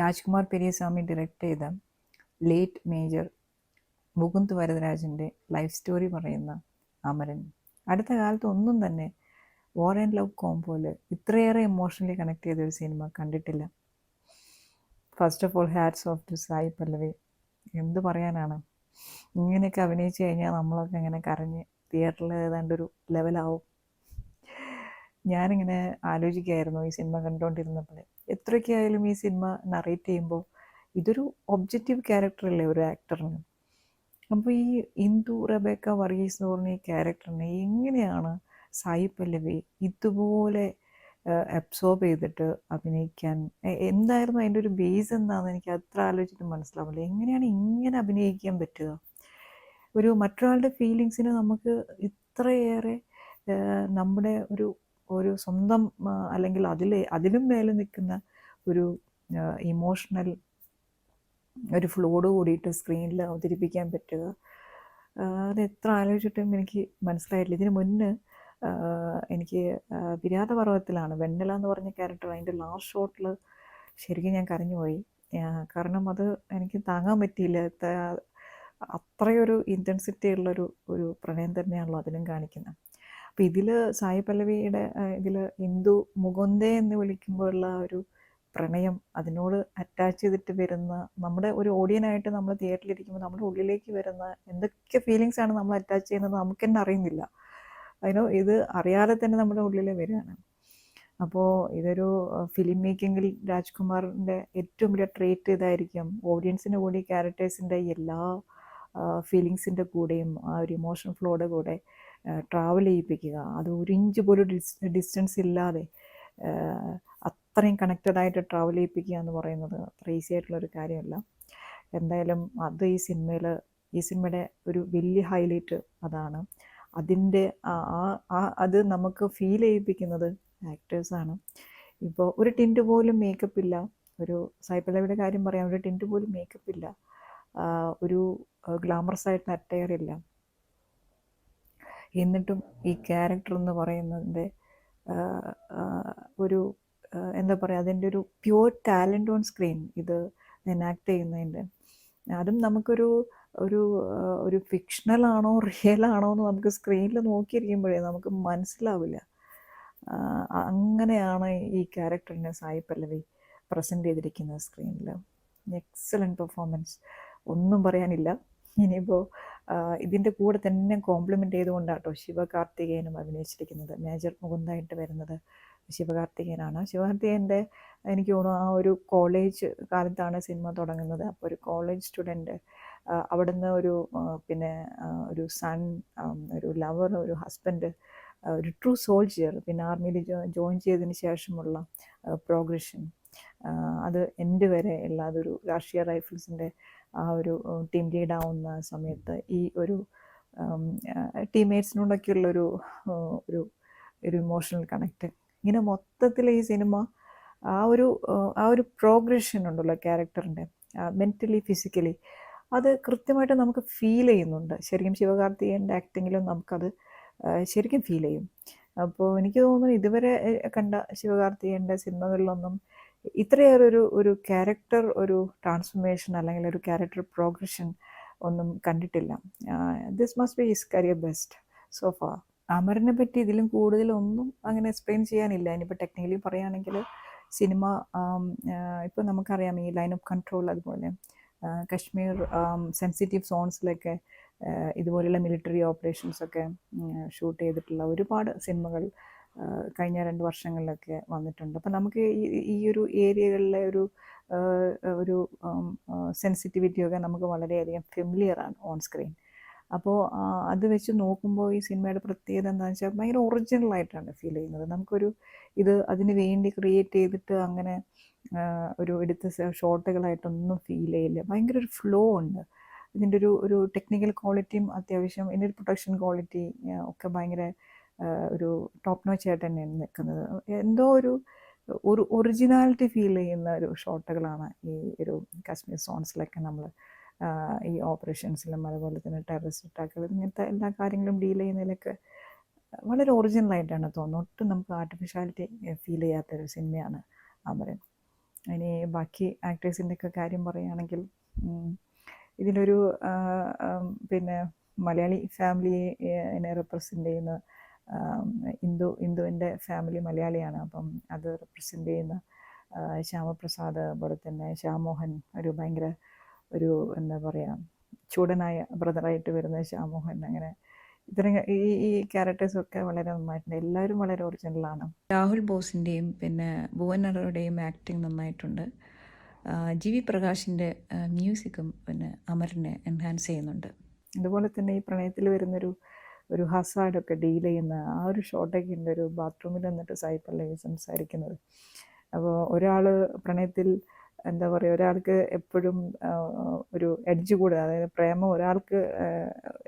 Rajkumar Periyasamy direct ചെയ്ത late major Mukund വരദരാജൻ്റെ life story പറയുന്ന അമരൻ. അടുത്ത കാലത്ത് ഒന്നും തന്നെ വാർ ആൻഡ് ലവ് കോംബോയിൽ ഇത്രയേറെ ഇമോഷണലി കണക്ട് ചെയ്ത ഒരു സിനിമ കണ്ടിട്ടില്ല. First of all hats off to Sai Pallavi. എന്ത് പറയാനാണ്, ഇങ്ങനെയൊക്കെ അഭിനയിച്ചു കഴിഞ്ഞാൽ നമ്മളൊക്കെ ഇങ്ങനെ കരഞ്ഞ് തിയേറ്ററിൽ ഏതാണ്ടൊരു ലെവലാവും. ഞാനിങ്ങനെ ആലോചിക്കുകയായിരുന്നു ഈ സിനിമ കണ്ടുകൊണ്ടിരുന്നപ്പോൾ, എത്രയൊക്കെയായാലും ഈ സിനിമ നറേറ്റ് ചെയ്യുമ്പോൾ ഇതൊരു ഒബ്ജക്റ്റീവ് ക്യാരക്ടറല്ലേ ഒരു ആക്ടറിന്. അപ്പോൾ ഈ ഇന്ദു റബേക്ക വർഗീസ് എന്ന് പറഞ്ഞ ഈ ക്യാരക്ടറിനെ എങ്ങനെയാണ് സായി പല്ലവി ഇതുപോലെ അബ്സോർബ് ചെയ്തിട്ട് അഭിനയിക്കാൻ, എന്തായിരുന്നു അതിൻ്റെ ഒരു ബേസ് എന്താണെന്ന് എനിക്ക് അത്ര ആലോചിച്ചിട്ട് മനസ്സിലാവില്ല. എങ്ങനെയാണ് ഇങ്ങനെ അഭിനയിക്കാൻ പറ്റുക? ഒരു മറ്റൊരാളുടെ ഫീലിങ്സിന് നമുക്ക് ഇത്രയേറെ നമ്മുടെ ഒരു സ്വന്തം അല്ലെങ്കിൽ അതിലും മേലെ നിൽക്കുന്ന ഒരു ഇമോഷണൽ ഒരു ഫ്ലോഡ് കൂടിയിട്ട് സ്ക്രീനിൽ അവതരിപ്പിക്കാൻ പറ്റുക, അത് എത്ര ആലോചിച്ചിട്ടും എനിക്ക് മനസ്സിലായിട്ടില്ല. ഇതിന് മുന്നേ എനിക്ക് വിരാതപർവ്വത്തിലാണ് വെണ്ണല എന്ന് പറഞ്ഞ ക്യാരക്ടർ, അതിൻ്റെ ലാസ്റ്റ് ഷോട്ടിൽ ശരിക്കും ഞാൻ കരഞ്ഞുപോയി. കാരണം അത് എനിക്ക് താങ്ങാൻ പറ്റിയില്ല. അത്രയൊരു ഇൻറ്റൻസിറ്റി ഉള്ളൊരു പ്രണയം തന്നെയാണല്ലോ അതിലും കാണിക്കുന്നത്. അപ്പോൾ ഇതിൽ സായി പല്ലവിയുടെ ഇതിൽ ഇന്ദു മുകുന്ദേ എന്ന് വിളിക്കുമ്പോഴുള്ള ഒരു പ്രണയം, അതിനോട് അറ്റാച്ച് ചെയ്തിട്ട് വരുന്ന, നമ്മുടെ ഒരു ഓഡിയനായിട്ട് നമ്മൾ തിയേറ്ററിലിരിക്കുമ്പോൾ നമ്മുടെ ഉള്ളിലേക്ക് വരുന്ന എന്തൊക്കെ ഫീലിങ്സാണ് നമ്മൾ അറ്റാച്ച് ചെയ്യുന്നത് നമുക്ക് തന്നെ അറിയുന്നില്ല. ഇത് അറിയാതെ തന്നെ നമ്മുടെ ഉള്ളിൽ വരികയാണ്. അപ്പോൾ ഇതൊരു ഫിലിം മേക്കിങ്ങിൽ രാജ്കുമാറിൻ്റെ ഏറ്റവും വലിയ ട്രേറ്റ് ഇതായിരിക്കും, ഓഡിയൻസിൻ്റെ കൂടി ക്യാരക്ടേഴ്സിൻ്റെ എല്ലാ ഫീലിങ്സിൻ്റെ കൂടെയും ആ ഒരു ഇമോഷണൽ ഫ്ലോയുടെ കൂടെ ട്രാവൽ ചെയ്യിപ്പിക്കുക. അത് ഒരു ഇഞ്ച് പോലും ഡിസ്റ്റൻസ് ഇല്ലാതെ അത്രയും കണക്റ്റഡായിട്ട് ട്രാവൽ ചെയ്യിപ്പിക്കുക എന്ന് പറയുന്നത് അത്ര ഈസി ആയിട്ടുള്ളൊരു കാര്യമല്ല. എന്തായാലും അത് ഈ സിനിമയുടെ ഒരു വലിയ ഹൈലൈറ്റ് അതാണ്. അതിൻ്റെ അത് നമുക്ക് ഫീൽ ചെയ്യിപ്പിക്കുന്നത് ആക്ടേഴ്സാണ്. ഇപ്പോൾ ഒരു ടിൻറ്റ് പോലും മേക്കപ്പ് ഇല്ല. ഒരു സായി പല്ലവിയുടെ കാര്യം പറയാം, ഒരു ടിൻറ്റ് പോലും മേക്കപ്പ് ഇല്ല, ഒരു ഗ്ലാമറസ് ആയിട്ടുള്ള അറ്റയർ ഇല്ല. എന്നിട്ടും ഈ ക്യാരക്ടർ എന്ന് പറയുന്നതിൻ്റെ ഒരു എന്താ പറയുക, അതിൻ്റെ ഒരു പ്യുവർ ടാലൻ്റ് ഓൺ സ്ക്രീൻ ഇത് എനാക്ട് ചെയ്യുന്നതിൻ്റെ, അതും നമുക്കൊരു ഒരു ഫിക്ഷണലാണോ റിയലാണോ എന്ന് നമുക്ക് സ്ക്രീനിൽ നോക്കിയിരിക്കുമ്പോഴേ നമുക്ക് മനസ്സിലാവില്ല. അങ്ങനെയാണ് ഈ ക്യാരക്ടറിനെ സായി പല്ലവി പ്രസൻറ്റ് ചെയ്തിരിക്കുന്നത് സ്ക്രീനിൽ. എക്സലൻറ്റ് പെർഫോമൻസ്, ഒന്നും പറയാനില്ല. ഇനിയിപ്പോൾ ഇതിൻ്റെ കൂടെ തന്നെ കോംപ്ലിമെൻ്റ് ചെയ്തുകൊണ്ടാട്ടോ ശിവകാർത്തികേയനും അഭിനയിച്ചിരിക്കുന്നത്. മേജർ മുകുന്ദായിട്ട് വരുന്നത് ശിവകാർത്തികേയനാണ്. ശിവകാർത്തികേയൻ്റെ എനിക്ക് തോന്നുന്നു ആ ഒരു കോളേജ് കാലത്താണ് സിനിമ തുടങ്ങുന്നത്. അപ്പോൾ ഒരു കോളേജ് സ്റ്റുഡൻറ്റ്, അവിടുന്ന് ഒരു സൺ, ഒരു ലവർ, ഒരു ഹസ്ബൻഡ്, ഒരു ട്രൂ സോൾജിയർ, പിന്നെ ആർമിയിൽ ജോയിൻ ചെയ്തതിന് ശേഷമുള്ള പ്രോഗ്രഷൻ, അത് എൻഡ് വരെ ഉള്ള അതൊരു രാഷ്ട്രീയ റൈഫിൾസിൻ്റെ ആ ഒരു ടീം ലീഡാവുന്ന സമയത്ത് ഈ ഒരു ടീംമേറ്റ്സിനോടൊക്കെയുള്ളൊരു ഒരു ഇമോഷണൽ കണക്റ്റ്, ഇങ്ങനെ മൊത്തത്തിൽ ഈ സിനിമ ആ ഒരു പ്രോഗ്രഷൻ ഉണ്ടല്ലോ ക്യാരക്ടറിൻ്റെ, മെൻ്റലി ഫിസിക്കലി, അത് കൃത്യമായിട്ട് നമുക്ക് ഫീൽ ചെയ്യുന്നുണ്ട്. ശരിക്കും ശിവകാർത്തികേയൻ്റെ ആക്ടിങ്ങിലും നമുക്കത് ശരിക്കും ഫീൽ ചെയ്യും. അപ്പോൾ എനിക്ക് തോന്നുന്നു ഇതുവരെ കണ്ട ശിവകാർത്തികേയൻ്റെ സിനിമകളിലൊന്നും ഇത്രയേറെ ഒരു ക്യാരക്ടർ ഒരു ട്രാൻസ്ഫോർമേഷൻ അല്ലെങ്കിൽ ഒരു ക്യാരക്ടർ പ്രോഗ്രഷൻ ഒന്നും കണ്ടിട്ടില്ല. This must be his career best so far. അമരനെ പറ്റി ഇതിലും കൂടുതലൊന്നും അങ്ങനെ എക്സ്പ്ലെയിൻ ചെയ്യാനില്ല. ഇനിയിപ്പോൾ ടെക്നിക്കലി പറയുകയാണെങ്കിൽ സിനിമ ഇപ്പോൾ നമുക്കറിയാം ഈ ലൈൻ ഓഫ് കൺട്രോൾ, അതുപോലെ കശ്മീർ സെൻസിറ്റീവ് സോൺസിലൊക്കെ ഇതുപോലെയുള്ള മിലിറ്ററി ഓപ്പറേഷൻസൊക്കെ ഷൂട്ട് ചെയ്തിട്ടുള്ള ഒരുപാട് സിനിമകൾ കഴിഞ്ഞ 2 വർഷങ്ങളിലൊക്കെ വന്നിട്ടുണ്ട്. അപ്പം നമുക്ക് ഈ ഒരു ഏരിയകളിലെ ഒരു സെൻസിറ്റിവിറ്റിയൊക്കെ നമുക്ക് വളരെയധികം ഫെമിലിയറാണ് ഓൺ സ്ക്രീൻ. അപ്പോൾ അത് വെച്ച് നോക്കുമ്പോൾ ഈ സിനിമയുടെ പ്രത്യേകത എന്താണെന്ന് വെച്ചാൽ ഭയങ്കര ഒറിജിനലായിട്ടാണ് ഫീൽ ചെയ്യുന്നത്. നമുക്കൊരു അതിന് വേണ്ടി ക്രിയേറ്റ് ചെയ്തിട്ട് അങ്ങനെ ഒരു എടുത്ത ഷോട്ടുകളായിട്ടൊന്നും ഫീൽ ചെയ്യില്ല. ഭയങ്കര ഒരു ഫ്ലോ ഉണ്ട്. ഇതിൻ്റെ ഒരു ടെക്നിക്കൽ ക്വാളിറ്റിയും അത്യാവശ്യം, ഇതിൻ്റെ ഒരു പ്രൊഡക്ഷൻ ക്വാളിറ്റി ഒക്കെ ഭയങ്കര ഒരു ടോപ്പ് നോച്ച് ആയിട്ട് തന്നെയാണ് നിൽക്കുന്നത്. എന്തോ ഒരു ഒറിജിനാലിറ്റി ഫീൽ ചെയ്യുന്ന ഒരു ഷോട്ടുകളാണ് ഈ ഒരു കാശ്മീർ സോൺസിലൊക്കെ നമ്മൾ ഈ ഓപ്പറേഷൻസിലും അതുപോലെ തന്നെ ടെററിസ്റ്റ് അറ്റാക്കുകൾ, ഇങ്ങനത്തെ എല്ലാ കാര്യങ്ങളും ഡീൽ ചെയ്യുന്നതിലൊക്കെ വളരെ ഒറിജിനലായിട്ടാണ് തോന്നുന്നത്. ഒട്ടും നമുക്ക് ആർട്ടിഫിഷ്യാലിറ്റി ഫീൽ ചെയ്യാത്തൊരു സിനിമയാണ് അമരൻ. ഇനി ബാക്കി ആക്ടേഴ്സിൻ്റെയൊക്കെ കാര്യം പറയുകയാണെങ്കിൽ ഇതിലൊരു പിന്നെ മലയാളി ഫാമിലിയെ റെപ്രസെൻ്റ് ചെയ്യുന്ന ഇന്ദുവിൻ്റെ ഫാമിലി മലയാളിയാണ്. അപ്പം അത് റെപ്രസെൻ്റ് ചെയ്യുന്ന ശ്യാമപ്രസാദ്, അതുപോലെ തന്നെ ശ്യാമോഹൻ, ഒരു ഭയങ്കര ഒരു എന്താ പറയുക ചൂടനായ ബ്രദറായിട്ട് വരുന്ന ശ്യാമോഹൻ, അങ്ങനെ ഇത്രയും ഈ ക്യാരക്ടേഴ്സൊക്കെ വളരെ നന്നായിട്ടുണ്ട്. എല്ലാവരും വളരെ ഒറിജിനലാണ്. രാഹുൽ ബോസിൻ്റെയും പിന്നെ ഭുവൻ അറോയുടെയും ആക്ടിങ് നന്നായിട്ടുണ്ട്. ജി.വി. പ്രകാശിൻ്റെ മ്യൂസിക്കും പിന്നെ അമരനെ എൻഹാൻസ് ചെയ്യുന്നുണ്ട്. അതുപോലെ തന്നെ ഈ പ്രണയത്തിൽ ഒരു ഹസാഡൊക്കെ ഡീൽ ചെയ്യുന്ന ആ ഒരു ഷോട്ടൊക്കെ ഉണ്ട്, ഒരു ബാത്റൂമിൽ നിന്നിട്ട് സായി പല്ലവി സംസാരിക്കുന്നത്. അപ്പോൾ ഒരാൾ പ്രണയത്തിൽ എന്താ പറയുക, ഒരാൾക്ക് എപ്പോഴും ഒരു എഡ്ജ് കൂടുതൽ, അതായത് പ്രേമം ഒരാൾക്ക്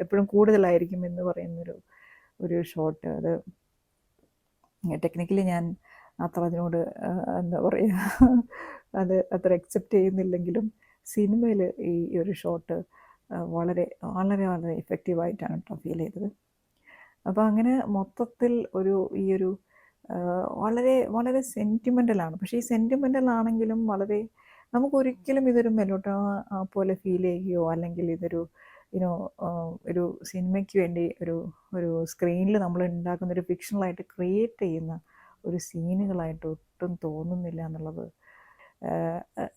എപ്പോഴും കൂടുതലായിരിക്കും എന്ന് പറയുന്നൊരു ഷോട്ട്. അത് ടെക്നിക്കലി ഞാൻ അത്ര അതിനോട് എന്താ പറയുക അത് അത്ര അക്സെപ്റ്റ് ചെയ്യുന്നില്ലെങ്കിലും സിനിമയിൽ ഈ ഒരു ഷോട്ട് വളരെ വളരെ വളരെ എഫക്റ്റീവായിട്ടാണ് കേട്ടോ ഫീൽ ചെയ്തത്. അപ്പോൾ അങ്ങനെ മൊത്തത്തിൽ ഈ ഒരു വളരെ വളരെ സെൻറ്റിമെൻ്റലാണ്. പക്ഷേ ഈ സെൻറ്റിമെൻ്റൽ ആണെങ്കിലും വളരെ നമുക്കൊരിക്കലും ഇതൊരു മെലോഡ്രാമ പോലെ ഫീൽ ചെയ്യുകയോ അല്ലെങ്കിൽ ഇതൊരു ഒരു സിനിമയ്ക്ക് വേണ്ടി ഒരു സ്ക്രീനിൽ നമ്മൾ ഉണ്ടാക്കുന്നൊരു ഫിക്ഷണലായിട്ട് ക്രിയേറ്റ് ചെയ്യുന്ന ഒരു സീനുകളായിട്ട് ഒട്ടും തോന്നുന്നില്ല എന്നുള്ളത്.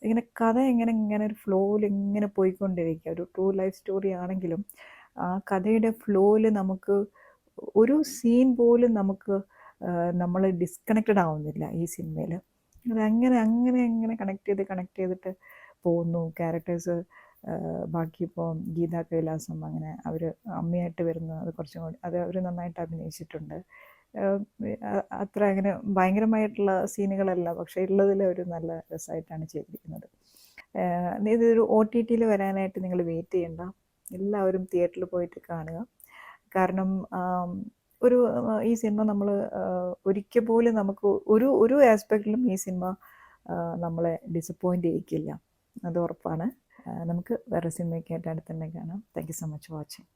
ഇങ്ങനെ കഥ ഇങ്ങനെ ഒരു ഫ്ലോയിൽ ഇങ്ങനെ പോയിക്കൊണ്ടിരിക്കുക. ഒരു ട്രൂ ലൈഫ് സ്റ്റോറി ആണെങ്കിലും ആ കഥയുടെ ഫ്ലോയിൽ നമുക്ക് ഒരു സീൻ പോലും നമ്മൾ ഡിസ്കണക്റ്റഡ് ആവുന്നില്ല ഈ സിനിമയിൽ. അതങ്ങനെ അങ്ങനെ അങ്ങനെ കണക്ട് ചെയ്തിട്ട് പോകുന്നു. ക്യാരക്ടേഴ്സ് ബാക്കി ഇപ്പോൾ ഗീതാ കൈലാസം, അങ്ങനെ അവർ അമ്മയായിട്ട് വരുന്നത്, അത് കുറച്ചും കൂടി അത് അവർ നന്നായിട്ട് അഭിനയിച്ചിട്ടുണ്ട്. അത്ര അങ്ങനെ ഭയങ്കരമായിട്ടുള്ള സീനുകളല്ല, പക്ഷേ ഉള്ളതിൽ ഒരു നല്ല രസമായിട്ടാണ് ചെയ്തിരിക്കുന്നത്. ഇതൊരു OTT വരാനായിട്ട് നിങ്ങൾ വെയിറ്റ് ചെയ്യണ്ട, എല്ലാവരും തിയേറ്ററിൽ പോയിട്ട് കാണുക. കാരണം ഈ സിനിമ നമ്മൾ ഒരിക്കൽ പോലും നമുക്ക് ഒരു ആസ്പെക്റ്റിലും ഈ സിനിമ നമ്മളെ ഡിസപ്പോയിൻ്റ് ചെയ്യിക്കില്ല, അത് ഉറപ്പാണ്. നമുക്ക് വേറെ സിനിമയ്ക്കായിട്ട് അടുത്ത് തന്നെ കാണാം. Thank you so much for watching.